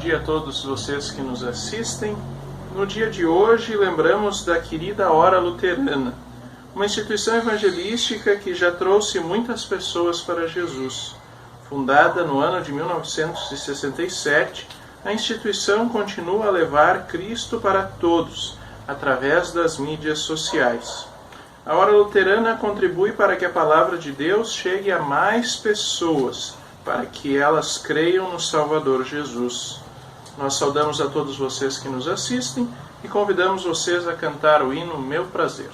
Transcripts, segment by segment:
dia a todos vocês que nos assistem. No dia de hoje lembramos da querida Hora Luterana, uma instituição evangelística que já trouxe muitas pessoas para Jesus. Fundada no ano de 1967, a instituição continua a levar Cristo para todos, através das mídias sociais. A Hora Luterana contribui para que a palavra de Deus chegue a mais pessoas, para que elas creiam no Salvador Jesus. Nós saudamos a todos vocês que nos assistem e convidamos vocês a cantar o hino Meu Prazer.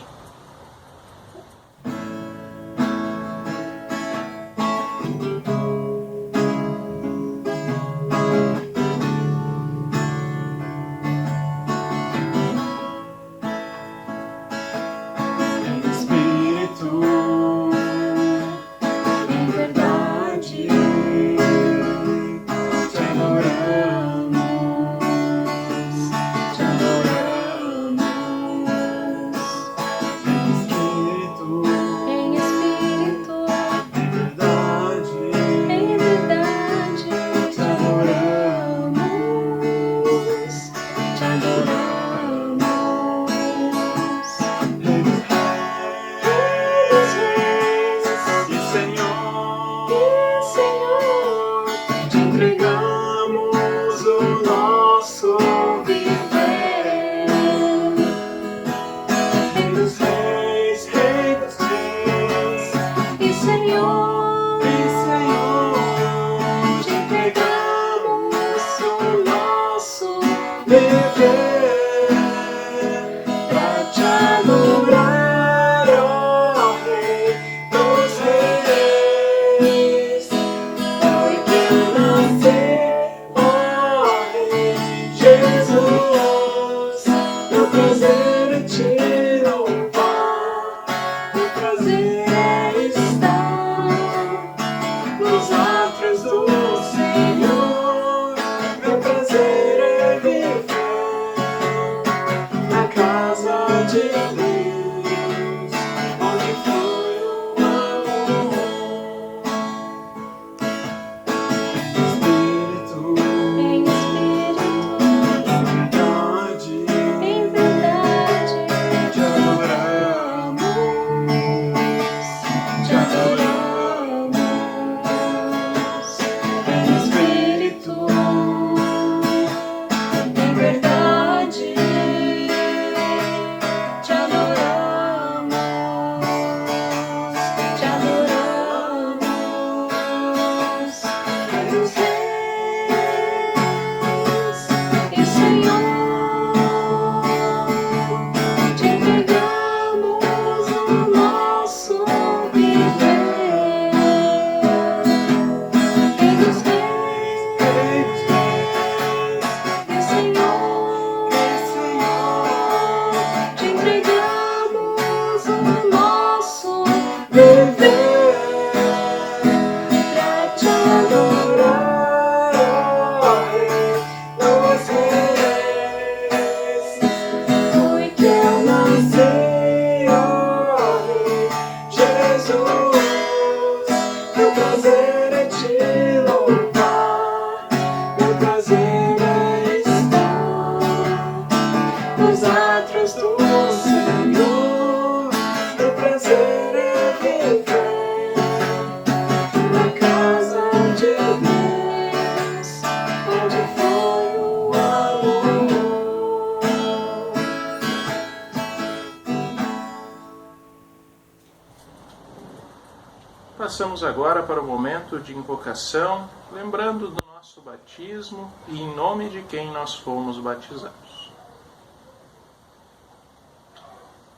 Passamos agora para o momento de invocação, lembrando do nosso batismo e em nome de quem nós fomos batizados.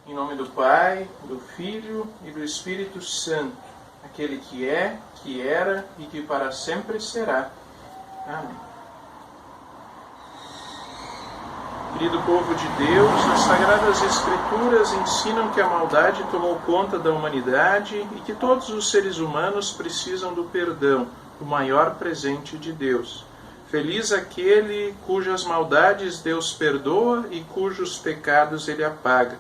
Em nome do Pai, do Filho e do Espírito Santo, aquele que é, que era e que para sempre será. Amém. Querido povo de Deus, as Sagradas Escrituras ensinam que a maldade tomou conta da humanidade e que todos os seres humanos precisam do perdão, o maior presente de Deus. Feliz aquele cujas maldades Deus perdoa e cujos pecados Ele apaga.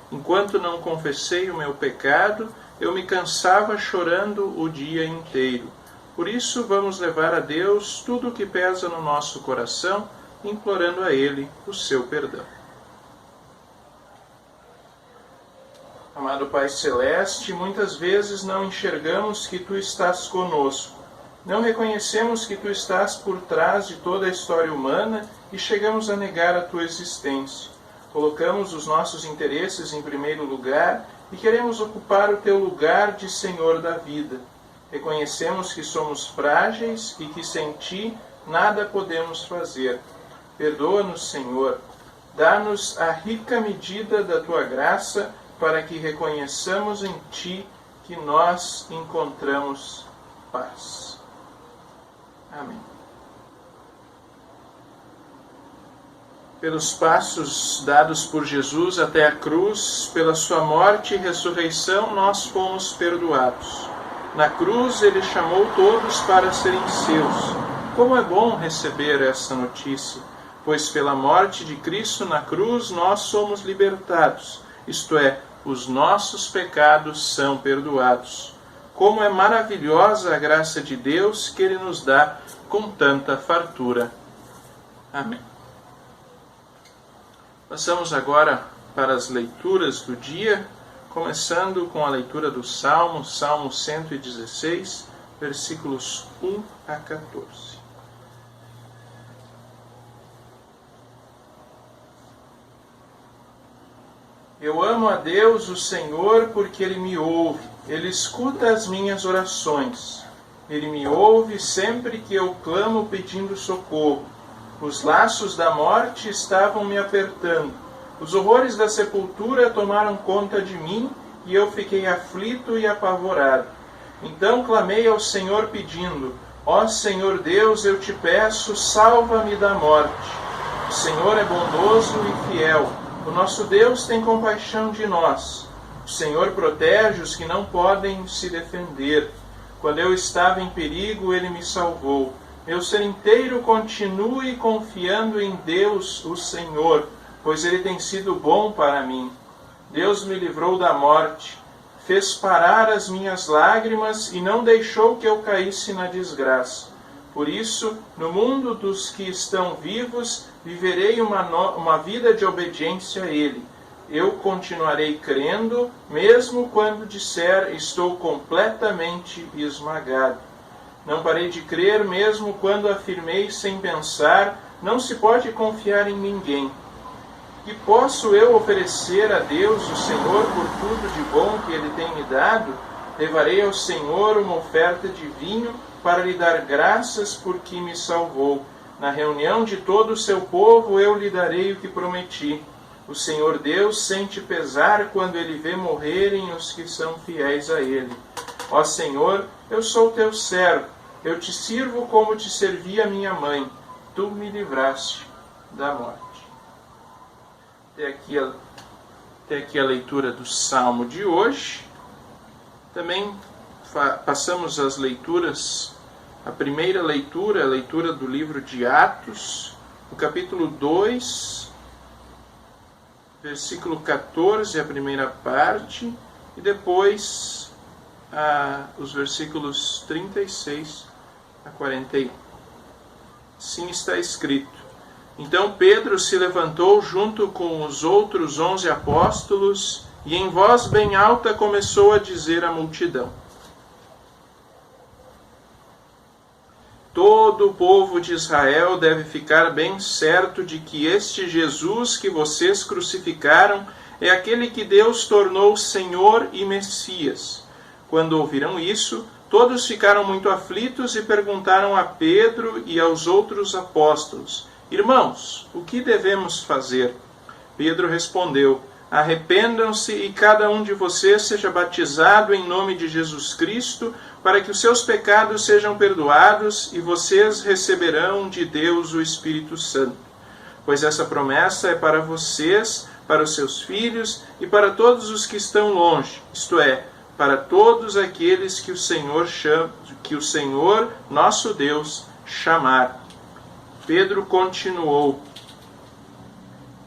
Enquanto não confessei o meu pecado, eu me cansava chorando o dia inteiro. Por isso, vamos levar a Deus tudo o que pesa no nosso coração, implorando a Ele o seu perdão. Amado Pai Celeste, muitas vezes não enxergamos que Tu estás conosco. Não reconhecemos que Tu estás por trás de toda a história humana e chegamos a negar a Tua existência. Colocamos os nossos interesses em primeiro lugar e queremos ocupar o Teu lugar de Senhor da vida. Reconhecemos que somos frágeis e que sem Ti nada podemos fazer. Perdoa-nos, Senhor. Dá-nos a rica medida da Tua graça para que reconheçamos em Ti que nós encontramos paz. Amém. Pelos passos dados por Jesus até a cruz, pela sua morte e ressurreição, nós fomos perdoados. Na cruz, Ele chamou todos para serem seus. Como é bom receber essa notícia, pois pela morte de Cristo na cruz, nós somos libertados, isto é, os nossos pecados são perdoados. Como é maravilhosa a graça de Deus que Ele nos dá com tanta fartura. Amém. Passamos agora para as leituras do dia, começando com a leitura do Salmo 116, versículos 1 a 14. Eu amo a Deus, o Senhor, porque Ele me ouve. Ele escuta as minhas orações. Ele me ouve sempre que eu clamo pedindo socorro. Os laços da morte estavam me apertando. Os horrores da sepultura tomaram conta de mim e eu fiquei aflito e apavorado. Então clamei ao Senhor pedindo: ó Senhor Deus, eu te peço, salva-me da morte. O Senhor é bondoso e fiel. O nosso Deus tem compaixão de nós. O Senhor protege os que não podem se defender. Quando eu estava em perigo, Ele me salvou. Meu ser inteiro continue confiando em Deus, o Senhor, pois Ele tem sido bom para mim. Deus me livrou da morte, fez parar as minhas lágrimas e não deixou que eu caísse na desgraça. Por isso, no mundo dos que estão vivos, viverei uma vida de obediência a Ele. Eu continuarei crendo, mesmo quando disser estou completamente esmagado. Não parei de crer, mesmo quando afirmei sem pensar, não se pode confiar em ninguém. Que posso eu oferecer a Deus, o Senhor, por tudo de bom que Ele tem me dado? Levarei ao Senhor uma oferta de vinho para lhe dar graças porque me salvou. Na reunião de todo o seu povo eu lhe darei o que prometi. O Senhor Deus sente pesar quando Ele vê morrerem os que são fiéis a Ele. Ó Senhor, eu sou teu servo, eu te sirvo como te servia minha mãe. Tu me livraste da morte. Até aqui a leitura do Salmo de hoje. Também passamos as leituras, a primeira leitura, a leitura do livro de Atos, o capítulo 2, versículo 14, a primeira parte, e depois os versículos 36 a 41. Assim está escrito: Então Pedro se levantou junto com os outros 11 apóstolos e em voz bem alta começou a dizer à multidão: Todo o povo de Israel deve ficar bem certo de que este Jesus que vocês crucificaram é aquele que Deus tornou Senhor e Messias. Quando ouviram isso, todos ficaram muito aflitos e perguntaram a Pedro e aos outros apóstolos: Irmãos, o que devemos fazer? Pedro respondeu: Arrependam-se e cada um de vocês seja batizado em nome de Jesus Cristo, para que os seus pecados sejam perdoados e vocês receberão de Deus o Espírito Santo. Pois essa promessa é para vocês, para os seus filhos e para todos os que estão longe, isto é, para todos aqueles que o Senhor, nosso Deus, chamar. Pedro continuou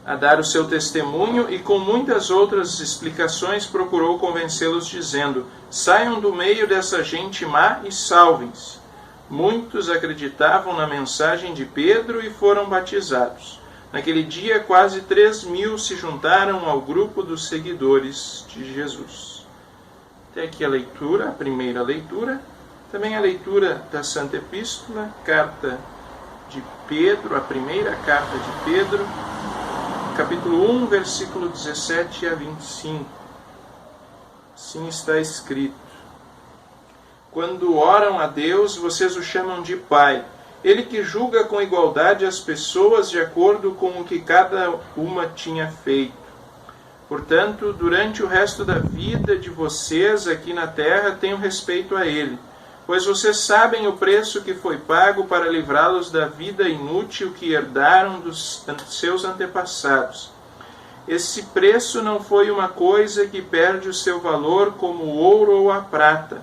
a dar o seu testemunho e com muitas outras explicações procurou convencê-los dizendo: Saiam do meio dessa gente má e salvem-se. Muitos acreditavam na mensagem de Pedro e foram batizados. Naquele dia, quase 3.000 se juntaram ao grupo dos seguidores de Jesus. Até aqui a leitura, a primeira leitura. Também a leitura da Santa Epístola, carta de Pedro, a primeira carta de Pedro, capítulo 1, versículo 17 a 25. Assim está escrito: quando oram a Deus, vocês o chamam de Pai. Ele que julga com igualdade as pessoas de acordo com o que cada uma tinha feito. Portanto, durante o resto da vida de vocês aqui na terra, tenham respeito a Ele, pois vocês sabem o preço que foi pago para livrá-los da vida inútil que herdaram dos seus antepassados. Esse preço não foi uma coisa que perde o seu valor como o ouro ou a prata.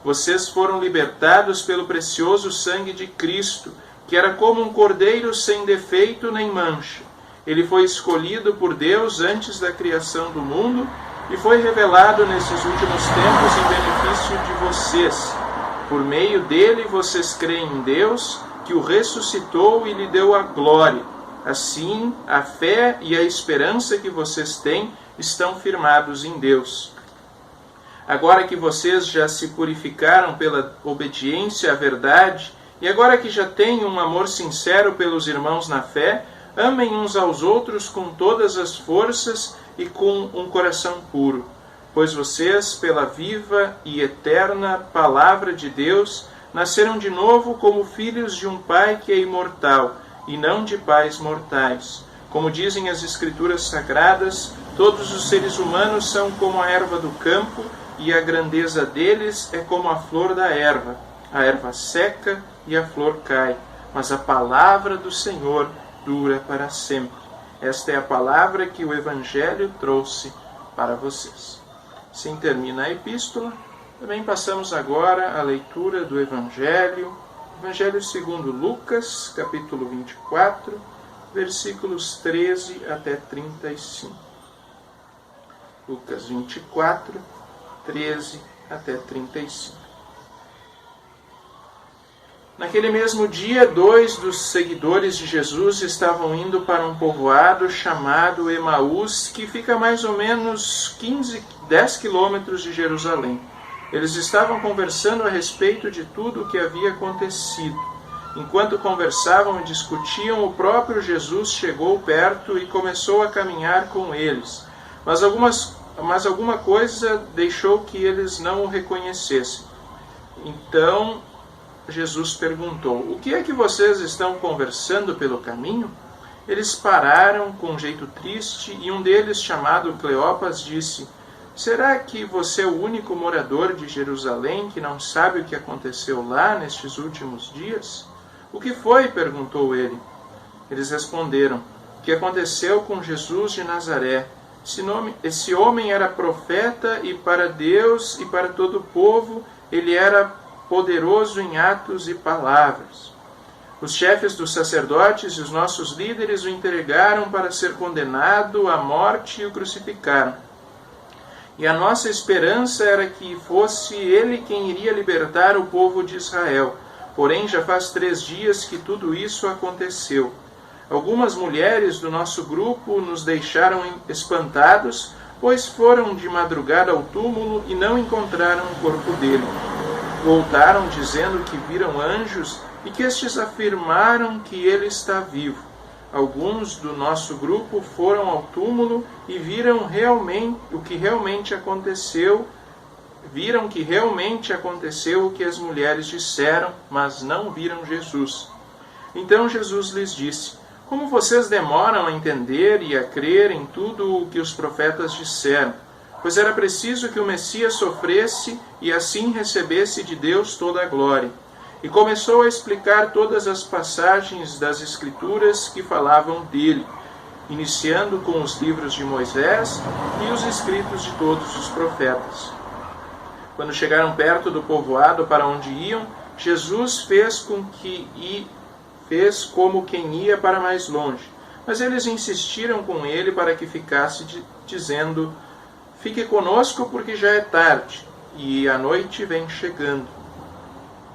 Vocês foram libertados pelo precioso sangue de Cristo, que era como um cordeiro sem defeito nem mancha. Ele foi escolhido por Deus antes da criação do mundo e foi revelado nesses últimos tempos em benefício de vocês. Por meio dele, vocês creem em Deus, que o ressuscitou e lhe deu a glória. Assim, a fé e a esperança que vocês têm estão firmados em Deus. Agora que vocês já se purificaram pela obediência à verdade, e agora que já têm um amor sincero pelos irmãos na fé, amem uns aos outros com todas as forças e com um coração puro. Pois vocês, pela viva e eterna palavra de Deus, nasceram de novo como filhos de um Pai que é imortal, e não de pais mortais. Como dizem as Escrituras Sagradas, todos os seres humanos são como a erva do campo, e a grandeza deles é como a flor da erva. A erva seca e a flor cai, mas a palavra do Senhor dura para sempre. Esta é a palavra que o Evangelho trouxe para vocês. Assim termina a epístola. Também passamos agora à leitura do Evangelho. Evangelho segundo Lucas, capítulo 24, versículos 13 até 35. Lucas 24, 13 até 35. Naquele mesmo dia, 2 dos seguidores de Jesus estavam indo para um povoado chamado Emaús, que fica mais ou menos 10 quilômetros de Jerusalém. Eles estavam conversando a respeito de tudo o que havia acontecido. Enquanto conversavam e discutiam, o próprio Jesus chegou perto e começou a caminhar com eles. Mas alguma coisa deixou que eles não o reconhecessem. Então Jesus perguntou: o que é que vocês estão conversando pelo caminho? Eles pararam com um jeito triste e um deles, chamado Cleopas, disse: será que você é o único morador de Jerusalém que não sabe o que aconteceu lá nestes últimos dias? O que foi? Perguntou ele. Eles responderam: o que aconteceu com Jesus de Nazaré? Esse homem era profeta e para Deus e para todo o povo ele era poderoso em atos e palavras. Os chefes dos sacerdotes e os nossos líderes o entregaram para ser condenado à morte e o crucificaram. E a nossa esperança era que fosse ele quem iria libertar o povo de Israel. Porém, já faz 3 dias que tudo isso aconteceu. Algumas mulheres do nosso grupo nos deixaram espantados, pois foram de madrugada ao túmulo e não encontraram o corpo dele. Voltaram dizendo que viram anjos e que estes afirmaram que ele está vivo. Alguns do nosso grupo foram ao túmulo e viram que realmente aconteceu o que as mulheres disseram, mas não viram Jesus. Então Jesus lhes disse: como vocês demoram a entender e a crer em tudo o que os profetas disseram? Pois era preciso que o Messias sofresse e assim recebesse de Deus toda a glória. E começou a explicar todas as passagens das Escrituras que falavam dele, iniciando com os livros de Moisés e os escritos de todos os profetas. Quando chegaram perto do povoado para onde iam, Jesus fez como quem ia para mais longe. Mas eles insistiram com ele para que ficasse, dizendo: fique conosco porque já é tarde e a noite vem chegando.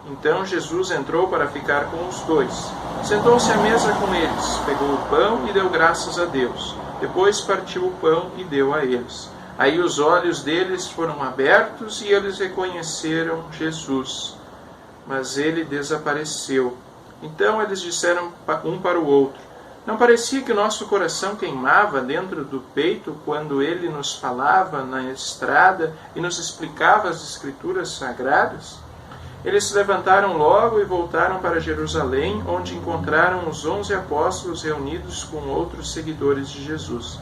Então Jesus entrou para ficar com os dois. Sentou-se à mesa com eles, pegou o pão e deu graças a Deus. Depois partiu o pão e deu a eles. Aí os olhos deles foram abertos e eles reconheceram Jesus. Mas ele desapareceu. Então eles disseram um para o outro: não parecia que nosso coração queimava dentro do peito quando ele nos falava na estrada e nos explicava as Escrituras sagradas? Eles se levantaram logo e voltaram para Jerusalém, onde encontraram os 11 apóstolos reunidos com outros seguidores de Jesus.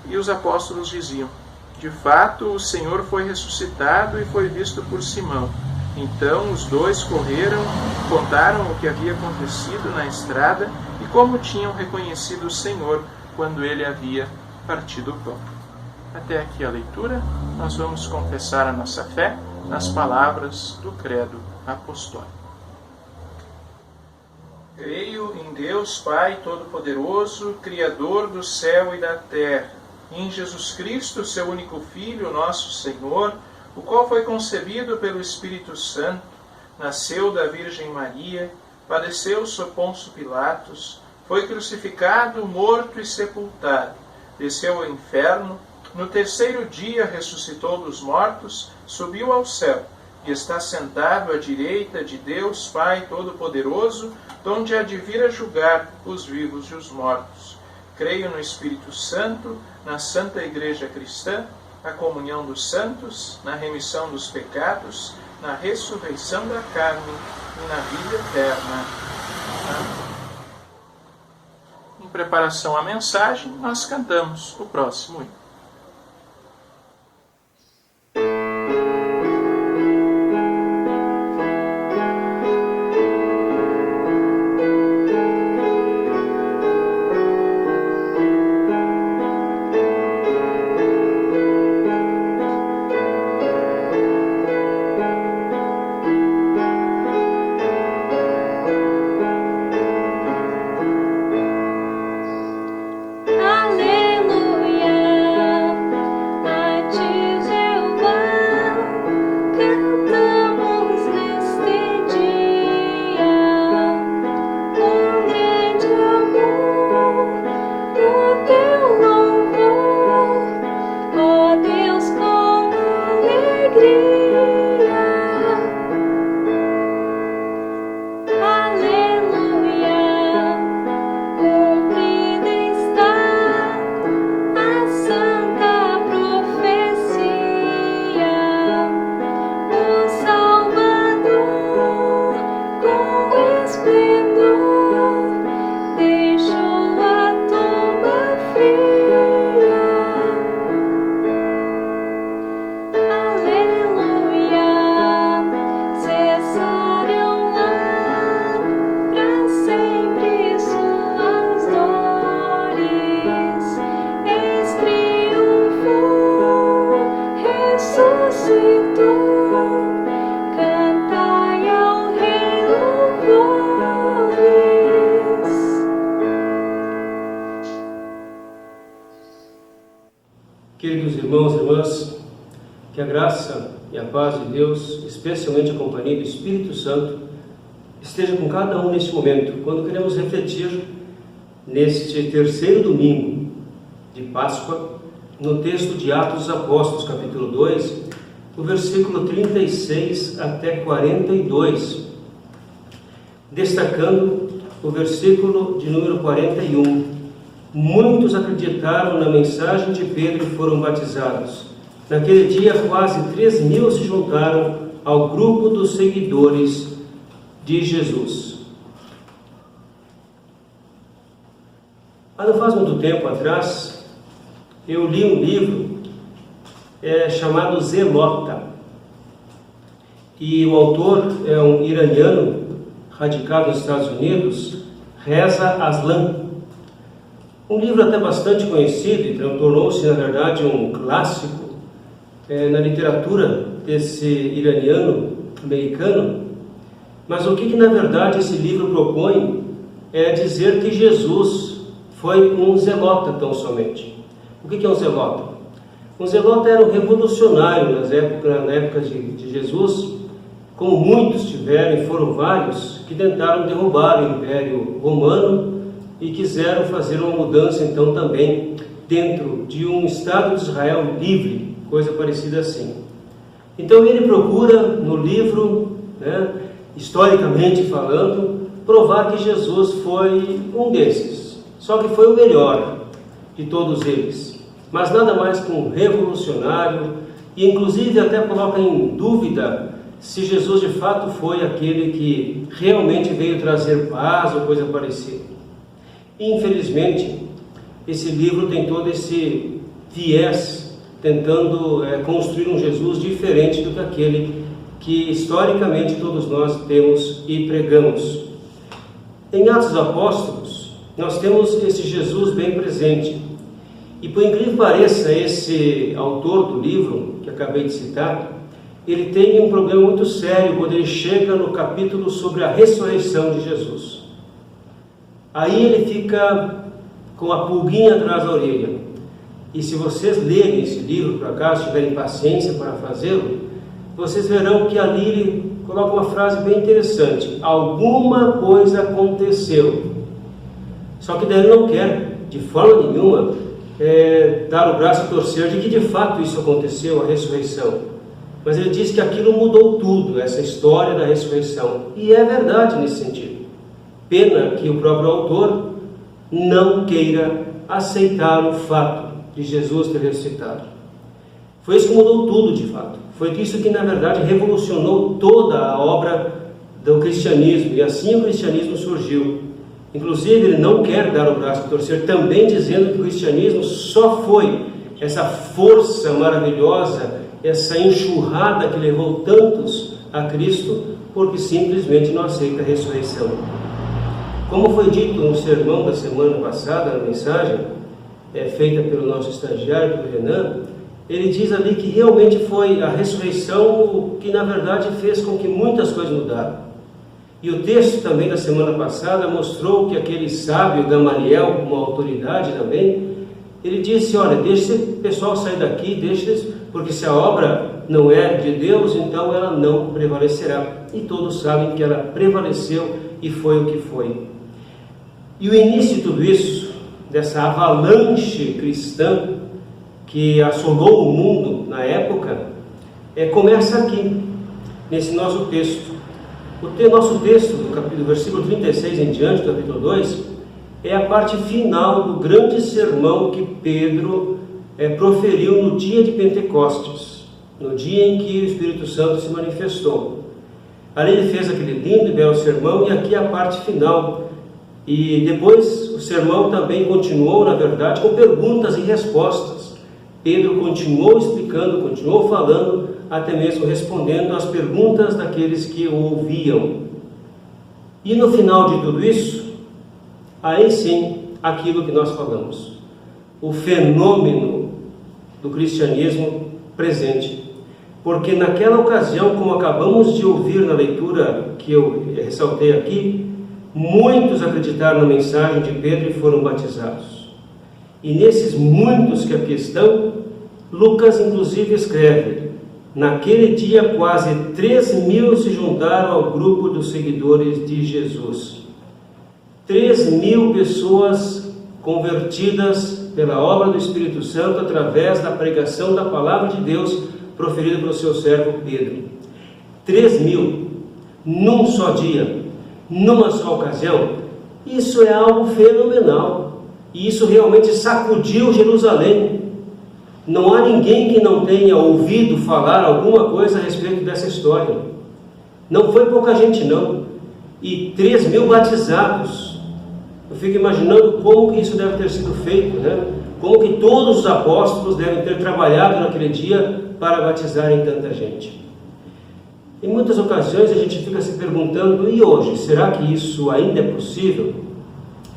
E os apóstolos diziam: de fato, o Senhor foi ressuscitado e foi visto por Simão. Então os dois correram, contaram o que havia acontecido na estrada e como tinham reconhecido o Senhor quando ele havia partido o pão. Até aqui a leitura. Nós vamos confessar a nossa fé nas palavras do Credo Apostólico. Creio em Deus Pai Todo-Poderoso, Criador do céu e da terra, e em Jesus Cristo, seu único Filho, nosso Senhor, o qual foi concebido pelo Espírito Santo, nasceu da Virgem Maria, padeceu sob Pôncio Pilatos, foi crucificado, morto e sepultado, desceu ao inferno, no terceiro dia ressuscitou dos mortos, subiu ao céu, e está sentado à direita de Deus Pai Todo-Poderoso, donde há de vir a julgar os vivos e os mortos. Creio no Espírito Santo, na Santa Igreja Cristã, na comunhão dos santos, na remissão dos pecados, na ressurreição da carne e na vida eterna. Amém. Em preparação à mensagem, nós cantamos o próximo hino. Queridos irmãos e irmãs, que a graça e a paz de Deus, especialmente a companhia do Espírito Santo, esteja com cada um neste momento, quando queremos refletir neste terceiro domingo de Páscoa, no texto de Atos dos Apóstolos, capítulo 2, o versículo 36 até 42, destacando o versículo de número 41. Muitos acreditaram na mensagem de Pedro e foram batizados. Naquele dia, quase 3.000 se juntaram ao grupo dos seguidores de Jesus. Há não faz muito tempo atrás, eu li um livro chamado Zelota. E o autor é um iraniano, radicado nos Estados Unidos, Reza Aslan. Um livro até bastante conhecido, então tornou-se, na verdade, um clássico na literatura desse iraniano americano. Mas o que na verdade esse livro propõe é dizer que Jesus foi um zelota tão somente. O que é um zelota? Um zelota era um revolucionário na época de Jesus, como muitos tiveram, e foram vários, que tentaram derrubar o Império Romano e quiseram fazer uma mudança então também dentro de um Estado de Israel livre, coisa parecida assim. Então ele procura no livro, historicamente falando, provar que Jesus foi um desses, só que foi o melhor de todos eles, mas nada mais que um revolucionário, e inclusive até coloca em dúvida se Jesus de fato foi aquele que realmente veio trazer paz ou coisa parecida. Infelizmente, esse livro tem todo esse viés, tentando construir um Jesus diferente do que aquele que historicamente todos nós temos e pregamos. Em Atos dos Apóstolos, nós temos esse Jesus bem presente. E por incrível que pareça, esse autor do livro, que acabei de citar, ele tem um problema muito sério quando ele chega no capítulo sobre a ressurreição de Jesus. Aí ele fica com a pulguinha atrás da orelha. E se vocês lerem esse livro, por acaso tiverem paciência para fazê-lo, vocês verão que ali ele coloca uma frase bem interessante: alguma coisa aconteceu. Só que daí ele não quer, de forma nenhuma, dar o braço a torcer de que de fato isso aconteceu, a ressurreição. Mas ele diz que aquilo mudou tudo, essa história da ressurreição. E é verdade nesse sentido. Pena que o próprio autor não queira aceitar o fato de Jesus ter ressuscitado. Foi isso que mudou tudo de fato. Foi isso que na verdade revolucionou toda a obra do cristianismo, e assim o cristianismo surgiu. Inclusive ele não quer dar o braço a torcer, também dizendo que o cristianismo só foi essa força maravilhosa, essa enxurrada que levou tantos a Cristo, porque simplesmente não aceita a ressurreição. Como foi dito no sermão da semana passada, na mensagem feita pelo nosso estagiário, pelo Renan, ele diz ali que realmente foi a ressurreição que na verdade fez com que muitas coisas mudaram. E o texto também da semana passada mostrou que aquele sábio Gamaliel, uma autoridade também, ele disse: olha, deixa esse pessoal sair daqui, deixa eles, porque se a obra não é de Deus, então ela não prevalecerá. E todos sabem que ela prevaleceu e foi o que foi. E o início de tudo isso, dessa avalanche cristã que assolou o mundo na época, começa aqui, nesse nosso texto. O nosso texto, do versículo 36 em diante, do capítulo 2, é a parte final do grande sermão que Pedro proferiu no dia de Pentecostes, no dia em que o Espírito Santo se manifestou. Ali ele fez aquele lindo e belo sermão, e aqui a parte final. E depois o sermão também continuou, na verdade, com perguntas e respostas. Pedro continuou explicando, continuou falando, até mesmo respondendo às perguntas daqueles que o ouviam. E no final de tudo isso, aí sim, aquilo que nós falamos, o fenômeno do cristianismo presente. Porque naquela ocasião, como acabamos de ouvir na leitura que eu ressaltei aqui, muitos acreditaram na mensagem de Pedro e foram batizados. E nesses muitos que aqui estão, Lucas inclusive escreve: naquele dia quase 3.000 se juntaram ao grupo dos seguidores de Jesus. 3.000 pessoas convertidas pela obra do Espírito Santo através da pregação da palavra de Deus proferida pelo seu servo Pedro. 3.000 num só dia, numa só ocasião. Isso é algo fenomenal. E isso realmente sacudiu Jerusalém. Não há ninguém que não tenha ouvido falar alguma coisa a respeito dessa história. Não foi pouca gente não. E 3.000 batizados. Eu fico imaginando como que isso deve ter sido feito, né? Como que todos os apóstolos devem ter trabalhado naquele dia para batizarem tanta gente. Em muitas ocasiões a gente fica se perguntando: e hoje? Será que isso ainda é possível?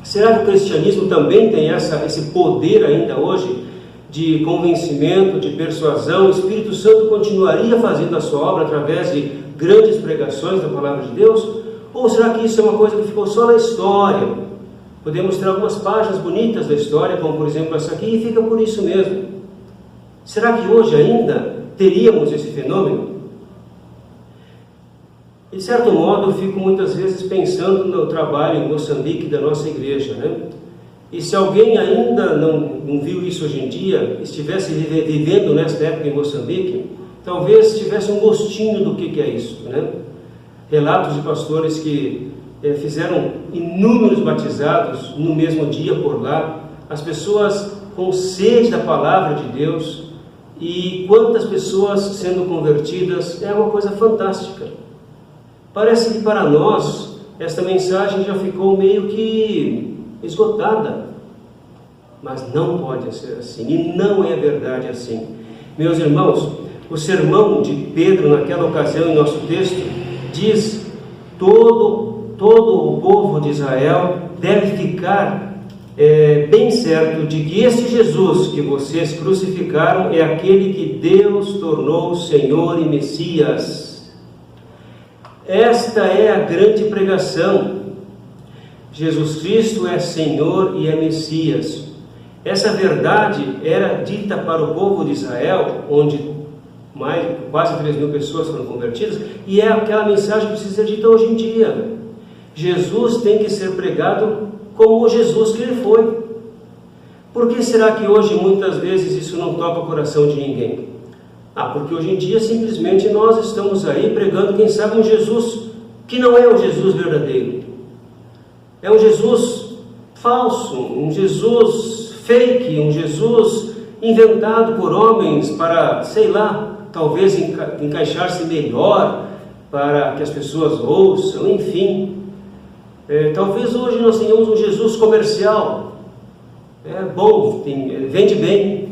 Será que o cristianismo também tem esse poder ainda hoje de convencimento, de persuasão? O Espírito Santo continuaria fazendo a sua obra através de grandes pregações da palavra de Deus? Ou será que isso é uma coisa que ficou só na história? Podemos ter algumas páginas bonitas da história, como por exemplo essa aqui, e fica por isso mesmo. Será que hoje ainda teríamos esse fenômeno? De certo modo, eu fico muitas vezes pensando no trabalho em Moçambique da nossa igreja, né? E se alguém ainda não viu isso hoje em dia, estivesse vivendo nessa época em Moçambique, talvez tivesse um gostinho do que é isso, né? Relatos de pastores que fizeram inúmeros batizados no mesmo dia por lá, as pessoas com sede da palavra de Deus, e quantas pessoas sendo convertidas, é uma coisa fantástica. Parece que para nós esta mensagem já ficou meio que esgotada, mas não pode ser assim, e não é verdade assim. Meus irmãos, o sermão de Pedro naquela ocasião em nosso texto diz: todo o povo de Israel deve ficar bem certo de que este Jesus que vocês crucificaram é aquele que Deus tornou Senhor e Messias. Esta é a grande pregação. Jesus Cristo é Senhor e é Messias. Essa verdade era dita para o povo de Israel, onde quase 3.000 pessoas foram convertidas, e é aquela mensagem que precisa ser dita hoje em dia. Jesus tem que ser pregado como o Jesus que ele foi. Por que será que hoje muitas vezes isso não toca o coração de ninguém? Porque hoje em dia simplesmente nós estamos aí pregando, quem sabe, um Jesus que não é o Jesus verdadeiro. É um Jesus falso, um Jesus fake, um Jesus inventado por homens para, sei lá, talvez encaixar-se melhor para que as pessoas ouçam, enfim. Talvez hoje nós tenhamos um Jesus comercial. É bom, vende bem.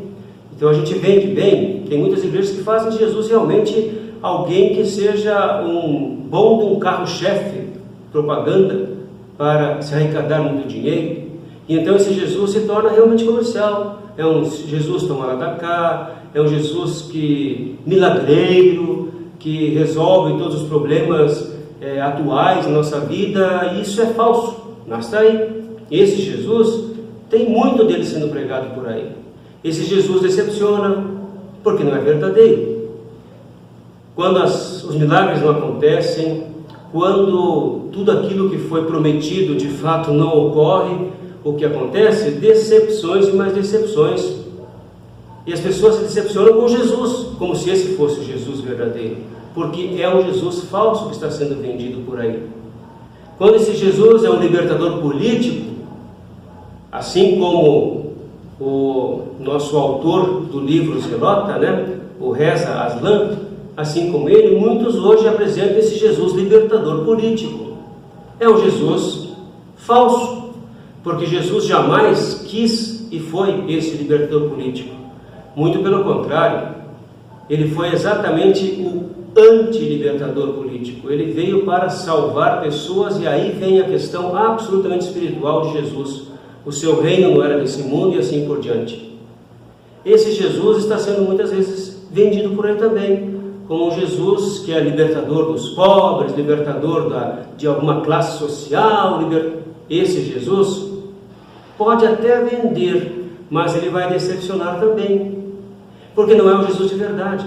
Então a gente vende bem. Tem muitas igrejas que fazem de Jesus realmente alguém que seja um carro-chefe, propaganda, para se arrecadar muito dinheiro. E então esse Jesus se torna realmente comercial. É um Jesus toma lá da cá, é um Jesus milagreiro, que resolve todos os problemas atuais da nossa vida. E isso é falso, mas está aí. Esse Jesus, tem muito dele sendo pregado por aí. Esse Jesus decepciona, porque não é verdadeiro. Quando os milagres não acontecem, quando tudo aquilo que foi prometido de fato não ocorre, o que acontece? Decepções e mais decepções. E as pessoas se decepcionam com Jesus, como se esse fosse o Jesus verdadeiro, porque é um Jesus falso que está sendo vendido por aí. Quando esse Jesus é um libertador político, assim como o nosso autor do livro Zelota, o Reza Aslan, assim como ele, muitos hoje apresentam esse Jesus libertador político. É um Jesus falso, porque Jesus jamais quis e foi esse libertador político. Muito pelo contrário, ele foi exatamente o anti-libertador político. Ele veio para salvar pessoas, e aí vem a questão absolutamente espiritual de Jesus. O seu reino não era desse mundo e assim por diante. Esse Jesus está sendo muitas vezes vendido por aí também, como um Jesus que é libertador dos pobres, libertador de alguma classe social. Esse Jesus pode até vender, mas ele vai decepcionar também, porque não é o Jesus de verdade.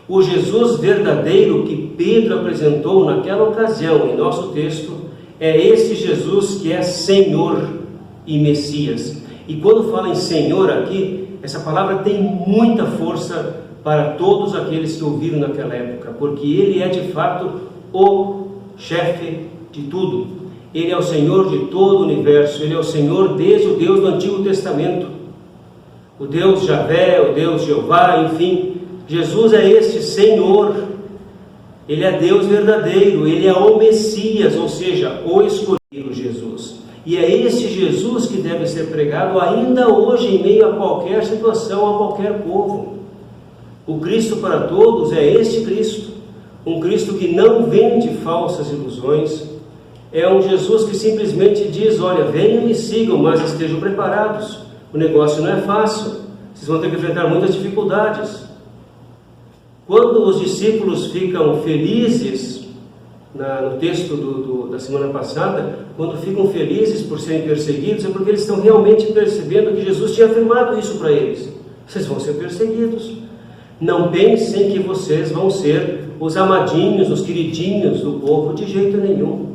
O Jesus verdadeiro que Pedro apresentou naquela ocasião em nosso texto é esse Jesus que é Senhor e Messias. E quando fala em Senhor aqui, essa palavra tem muita força para todos aqueles que ouviram naquela época, porque ele é de fato o chefe de tudo. Ele é o Senhor de todo o universo. Ele é o Senhor desde o Deus do Antigo Testamento, o Deus Javé, o Deus Jeová, enfim. Jesus é este Senhor. Ele é Deus verdadeiro. Ele é o Messias, ou seja, o escolhido Jesus. E é esse Jesus que deve ser pregado ainda hoje em meio a qualquer situação, a qualquer povo. O Cristo para todos é este Cristo, um Cristo que não vende falsas ilusões. É um Jesus que simplesmente diz: olha, venham e sigam, mas estejam preparados. O negócio não é fácil, vocês vão ter que enfrentar muitas dificuldades. Quando os discípulos ficam felizes, no texto da semana passada, quando ficam felizes por serem perseguidos, é porque eles estão realmente percebendo que Jesus tinha afirmado isso para eles: vocês vão ser perseguidos. Não pensem que vocês vão ser os amadinhos, os queridinhos do povo, de jeito nenhum.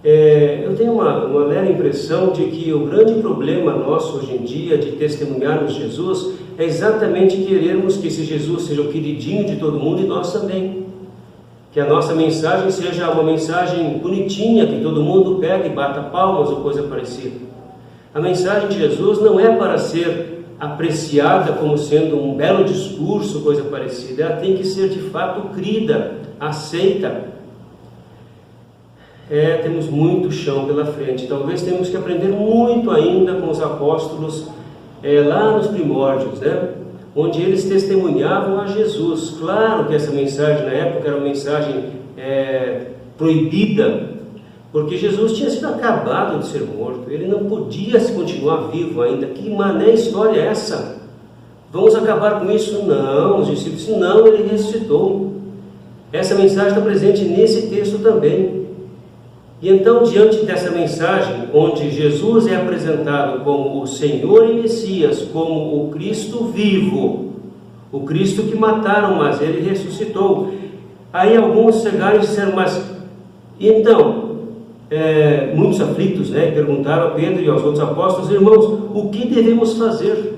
Eu tenho uma leve impressão de que o grande problema nosso hoje em dia de testemunharmos Jesus é exatamente querermos que esse Jesus seja o queridinho de todo mundo e nós também. Que a nossa mensagem seja uma mensagem bonitinha, que todo mundo pega e bata palmas ou coisa parecida. A mensagem de Jesus não é para ser apreciada como sendo um belo discurso, coisa parecida. Ela tem que ser de fato crida, aceita. Temos muito chão pela frente. Talvez temos que aprender muito ainda com os apóstolos lá nos primórdios, né? Onde eles testemunhavam a Jesus. Claro que essa mensagem na época era uma mensagem proibida, porque Jesus tinha sido acabado de ser morto. Ele não podia continuar vivo ainda. Que mané história é essa? Vamos acabar com isso? Não, os discípulos disseram, não, ele ressuscitou. Essa mensagem está presente nesse texto também. E então, diante dessa mensagem, onde Jesus é apresentado como o Senhor e Messias, como o Cristo vivo, o Cristo que mataram, mas ele ressuscitou. Aí alguns chegaram e disseram, mas então, muitos aflitos, perguntaram a Pedro e aos outros apóstolos, irmãos, o que devemos fazer?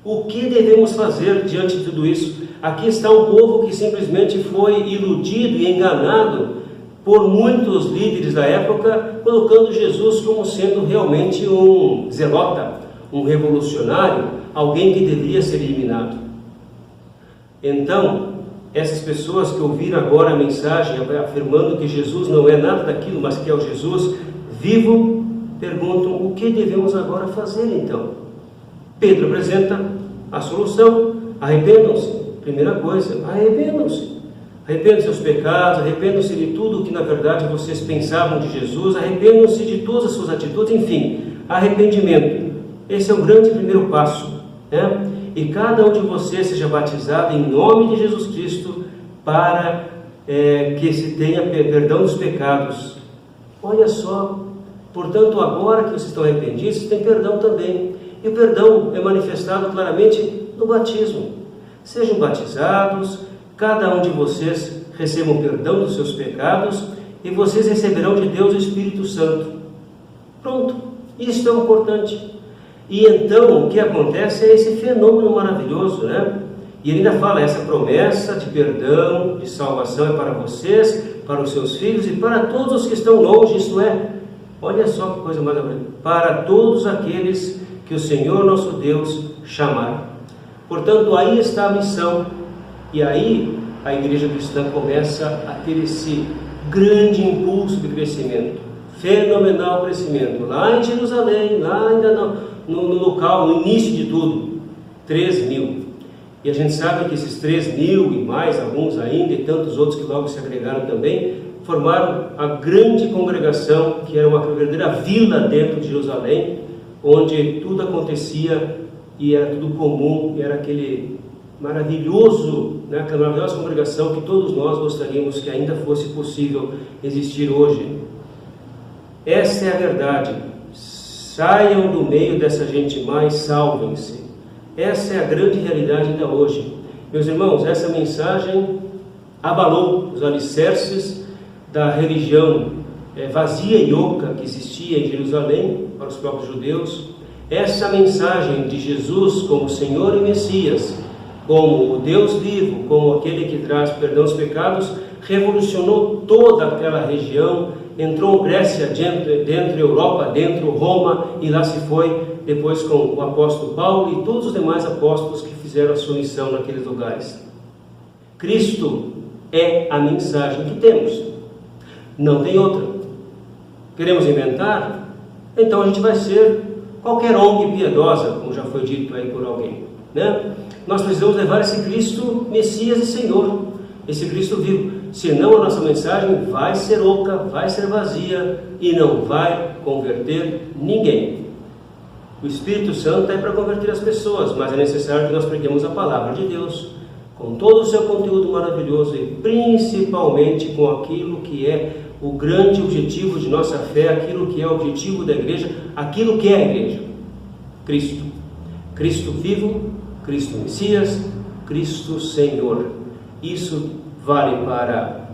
O que devemos fazer diante de tudo isso? Aqui está um povo que simplesmente foi iludido e enganado por muitos líderes da época, colocando Jesus como sendo realmente um zelota, um revolucionário, alguém que deveria ser eliminado. Então, essas pessoas que ouviram agora a mensagem afirmando que Jesus não é nada daquilo, mas que é o Jesus vivo, perguntam, o que devemos agora fazer então? Pedro apresenta a solução: arrependam-se. Primeira coisa, arrependam-se. Arrependam-se dos seus pecados, arrependam-se de tudo que na verdade vocês pensavam de Jesus, arrependam-se de todas as suas atitudes, enfim, arrependimento. Esse é o grande primeiro passo, né? E cada um de vocês seja batizado em nome de Jesus Cristo para que se tenha perdão dos pecados. Olha só, portanto, agora que vocês estão arrependidos, vocês têm perdão também. E o perdão é manifestado claramente no batismo. Sejam batizados, cada um de vocês receba o perdão dos seus pecados e vocês receberão de Deus o Espírito Santo. Pronto, isso é importante. E então o que acontece é esse fenômeno maravilhoso, né? E ele ainda fala, essa promessa de perdão, de salvação é para vocês, para os seus filhos e para todos os que estão longe, isto é, olha só que coisa maravilhosa, para todos aqueles que o Senhor nosso Deus chamar. Portanto, aí está a missão. E aí a igreja cristã começa a ter esse grande impulso de crescimento, fenomenal crescimento. Lá em Jerusalém, lá ainda no local, no início de tudo, 3.000. E a gente sabe que esses 3.000 e mais alguns ainda, e tantos outros que logo se agregaram também, formaram a grande congregação, que era uma verdadeira vila dentro de Jerusalém, onde tudo acontecia e era tudo comum, e era aquele maravilhoso, aquela maravilhosa congregação que todos nós gostaríamos que ainda fosse possível existir hoje. Essa é a verdade. Saiam do meio dessa gente má e salvem-se. Essa é a grande realidade ainda hoje. Meus irmãos, essa mensagem abalou os alicerces da religião vazia e oca que existia em Jerusalém para os próprios judeus. Essa mensagem de Jesus como Senhor e Messias, como o Deus vivo, como aquele que traz perdão dos pecados, revolucionou toda aquela região, entrou Grécia dentro Europa, dentro Roma, e lá se foi depois com o apóstolo Paulo e todos os demais apóstolos que fizeram a sua missão naqueles lugares. Cristo é a mensagem que temos, não tem outra. Queremos inventar? Então a gente vai ser qualquer ONG piedosa, como já foi dito aí por alguém, né? Nós precisamos levar esse Cristo Messias e Senhor, esse Cristo vivo. Senão a nossa mensagem vai ser oca, vai ser vazia e não vai converter ninguém. O Espírito Santo é para converter as pessoas, mas é necessário que nós preguemos a palavra de Deus, com todo o seu conteúdo maravilhoso e principalmente com aquilo que é o grande objetivo de nossa fé, aquilo que é o objetivo da igreja, aquilo que é a igreja: Cristo. Cristo vivo, Cristo Messias, Cristo Senhor. Isso vale para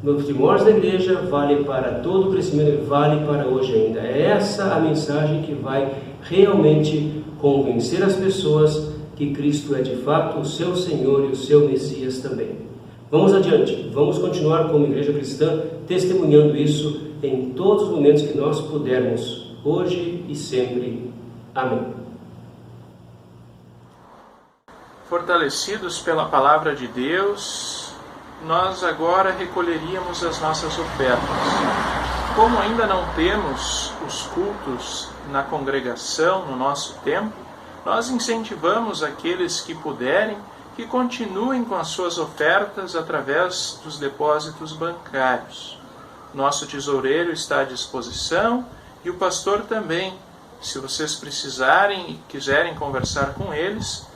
nos primórdios da igreja, vale para todo o crescimento, vale para hoje ainda. É essa a mensagem que vai realmente convencer as pessoas que Cristo é de fato o seu Senhor e o seu Messias também. Vamos adiante, vamos continuar como igreja cristã testemunhando isso em todos os momentos que nós pudermos, hoje e sempre. Amém. Fortalecidos pela palavra de Deus, nós agora recolheríamos as nossas ofertas. Como ainda não temos os cultos na congregação, no nosso templo, nós incentivamos aqueles que puderem que continuem com as suas ofertas através dos depósitos bancários. Nosso tesoureiro está à disposição e o pastor também. Se vocês precisarem e quiserem conversar com eles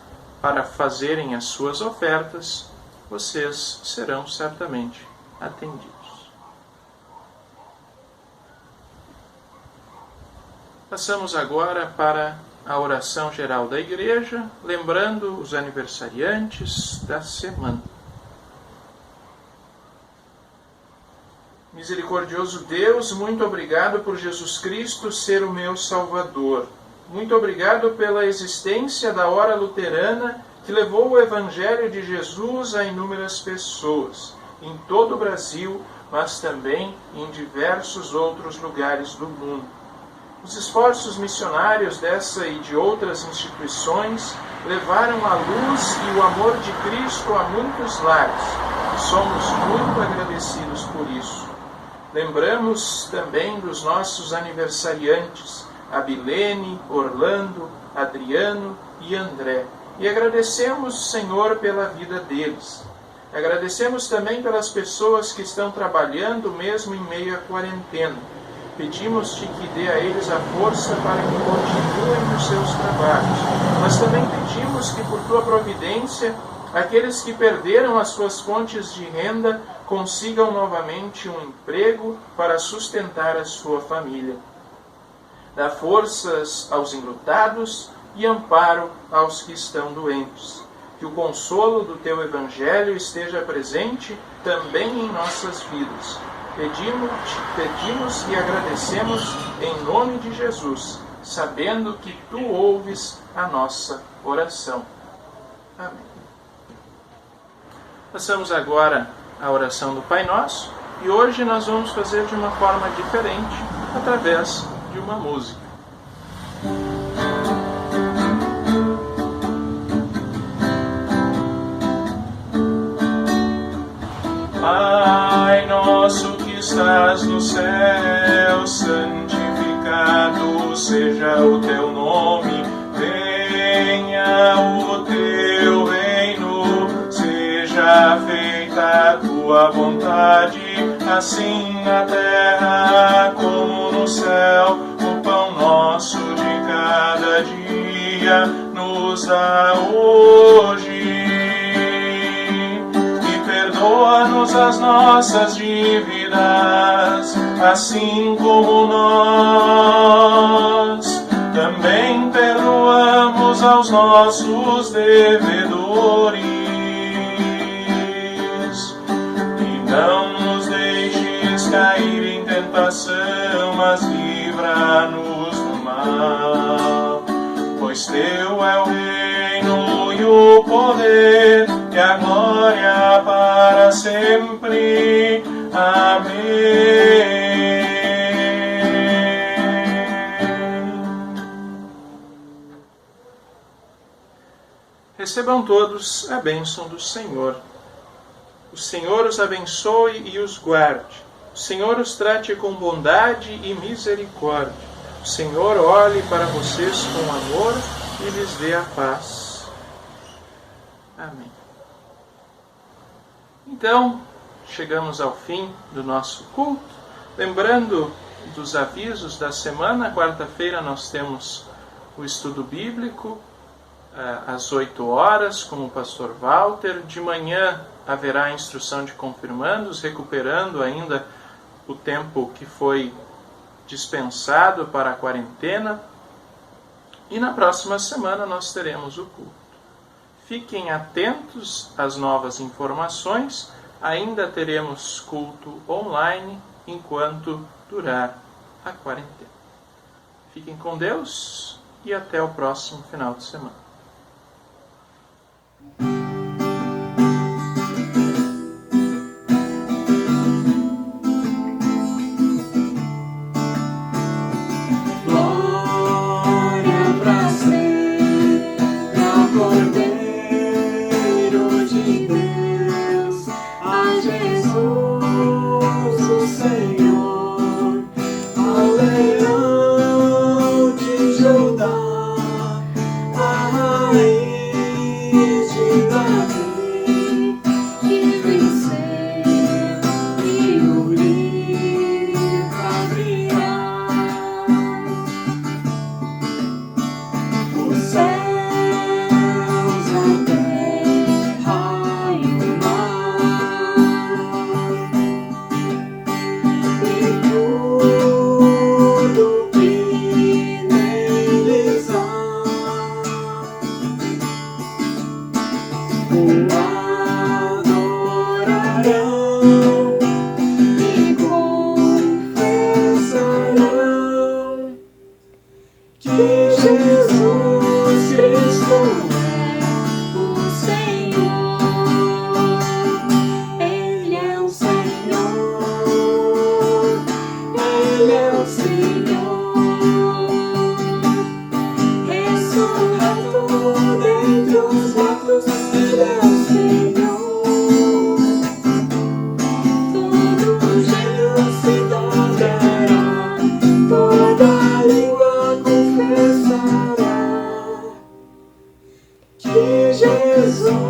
para fazerem as suas ofertas, vocês serão certamente atendidos. Passamos agora para a oração geral da igreja, lembrando os aniversariantes da semana. Misericordioso Deus, muito obrigado por Jesus Cristo ser o meu Salvador. Muito obrigado pela existência da Hora Luterana, que levou o Evangelho de Jesus a inúmeras pessoas, em todo o Brasil, mas também em diversos outros lugares do mundo. Os esforços missionários dessa e de outras instituições levaram a luz e o amor de Cristo a muitos lares. Somos muito agradecidos por isso. Lembramos também dos nossos aniversariantes, Abilene, Orlando, Adriano e André. E agradecemos, Senhor, pela vida deles. Agradecemos também pelas pessoas que estão trabalhando mesmo em meio à quarentena. Pedimos-te que dê a eles a força para que continuem nos seus trabalhos. Mas também pedimos que, por tua providência, aqueles que perderam as suas fontes de renda consigam novamente um emprego para sustentar a sua família. Dá forças aos enlutados e amparo aos que estão doentes. Que o consolo do teu Evangelho esteja presente também em nossas vidas. Pedimos e agradecemos em nome de Jesus, sabendo que tu ouves a nossa oração. Amém. Passamos agora à oração do Pai Nosso, e hoje nós vamos fazer de uma forma diferente, através de uma música. Pai nosso que estás no céu, santificado seja o teu nome, venha o teu reino, seja feita a tua vontade, assim na terra como no céu. O pão nosso de cada dia nos dá hoje. Perdoa-nos as nossas dívidas, assim como nós também perdoamos aos nossos devedores. E não nos deixes cair em tentação, mas livra-nos do mal. Pois teu é o reino e o poder e a glória para sempre. Amém. Recebam todos a bênção do Senhor. O Senhor os abençoe e os guarde. O Senhor os trate com bondade e misericórdia. O Senhor olhe para vocês com amor e lhes dê a paz. Amém. Então, chegamos ao fim do nosso culto. Lembrando dos avisos da semana, quarta-feira nós temos o estudo bíblico, às 8 horas, com o pastor Walter. De manhã haverá a instrução de confirmandos, recuperando ainda o tempo que foi dispensado para a quarentena. E na próxima semana nós teremos o culto. Fiquem atentos às novas informações ainda teremos culto online enquanto durar a quarentena. Fiquem com Deus e até o próximo final de semana. Jesus